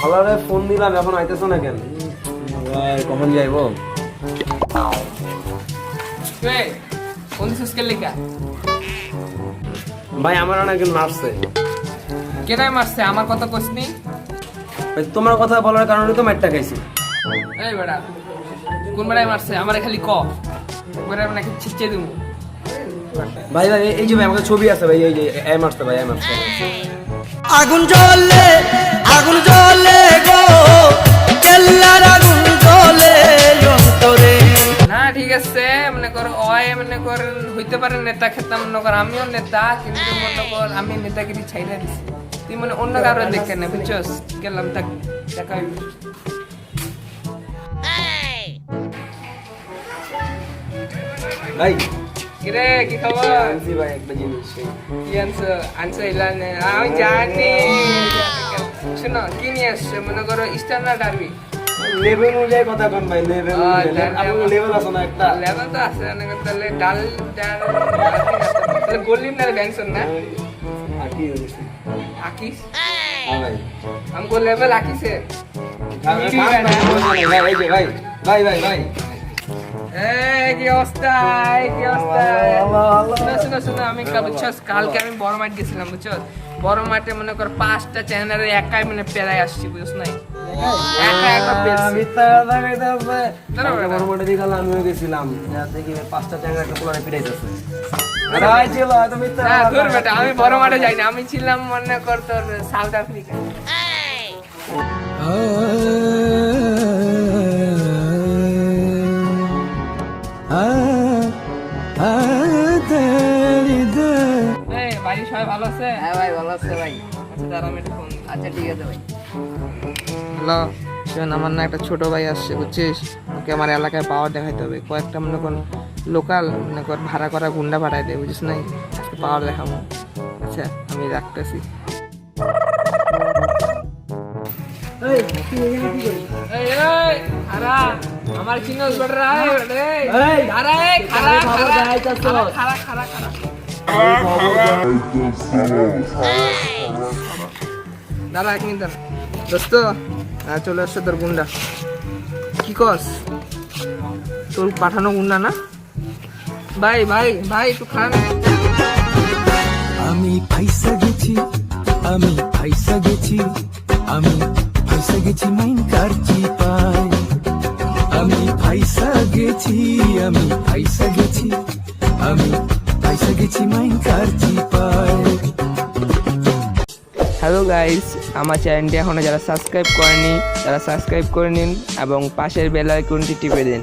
শালারে phone দিলাম এখন আইতেছ না কেন? ভাই কখন যাইবো? ফোন দিছিস কে লেখা? ভাই আমার অনেকজন মারছে। কেটাই মারছে? আমার কথা কইসনি? ভাই তোমার কথা বলার কারণে তো মারটা খাইছি। এই বেটা কোন বেটাই মারছে? আমারে খালি ক। বেটা নাকি ছিচে দিমু। ভাই ভাই এই যে ভাই আমাদের ছবি আছে ভাই, এই যে এ মারছে ভাই, এ মারছে। আগুন জ্বলে গো কেল্লার আগুন জ্বলে অন্তরে। না ঠিক আছে, মনে কর ওই মনে কর হইতে পারে নেতা খেতাম, মনে কর আমিও নেতা, কিন্তু মনে কর আমি নেতাগিরি ছাইড়া দিছি। তুই মানে অন্য কারো দেখে না, বুঝছস? গেলাম তাক দেখা হইব। ভাই কিরে কি খবর? আনছি ভাই একটা জিনিস। কি আনছো? আনছো ইলানে? আমি জানি। শোনো কি নিয়ে আসছো? মনে করো স্ট্যান্ডার্ড ডারবি লেভেল অনুযায়ী কথা কোন ভাই, লেভেল আপনি লেভেল আছে না একটা? লেভেল তো আছে, তাহলে ডাল তাহলে গোলিম না ব্যাংসন না আকি হইছে। আকিস হ্যাঁ ভাই हमको लेवल आकी से ভাই এই যে ভাই ভাই ভাই ভাই কি অবস্থা, কি অবস্থা? শুনো শুনো, আমি বুঝছস কালকে আমি বড় মাঠ গেছিলাম, বুঝছস? বড় মাঠে মনে কর 5টা চ্যানেলের একাই মানে পেরাই আসছি, বুঝছ নাই? একা একা পেয়েছি। মিথ্যা কথা কইতাছে। বড় বড় দিকে আমিও গেছিলাম, দেখি 5টা চ্যাংড়া একটা পোলারে পিটাইতেছে। আরে ভাই ছিল এত মিথ্যা না কথা। দূর বেটা, আমি বড় মাঠে যাইনি, আমি ছিলাম মনে কর তোর সাউথ আফ্রিকা। এই বাড়ির সবাই ভালো আছে? হ্যাঁ ভাই ভালো আছে ভাই। আচ্ছা দাঁড়া আমি একটা ফোন দিই। আচ্ছা ঠিক আছে ভাই। হ্যালো শোন, আমার না একটা ছোট ভাই আসছে, বুঝছিস? ওকে আমার এলাকায় পাওয়ার দেখাইতে হবে। কয়েকটা মনে কর লোকাল মনে কর ভাড়া করা গুন্ডা ভাড়ায় দেয়, বুঝিস নাই? আজকে পাওয়ার দেখাবো। আচ্ছা আমি রাখতেছি। আমার চিনোস বেটা দাঁড়া এক মিনিট দাঁড়া দোস্ত, চলে আসছে তোর গুন্ডা। কি কস? তোর পাঠানো গুন্ডা না? ভাই ভাই ভাই একটু খান। আমি ফাইসা গেছি, আমি ফাইসা গেছি, আমি ফাইসা গেছি মাইন কারচি পাই। আমি ফাইসা গেছি, আমি ফাইসা গেছি, আমি ফাইসা গেছি মাইন কারচি পাই। হ্যালো গাইস, আমার চ্যানেলটি এখনও যারা সাবস্ক্রাইব করেনি তারা সাবস্ক্রাইব করে নিন এবং পাশের বেল আইকনটি টিপে দিন।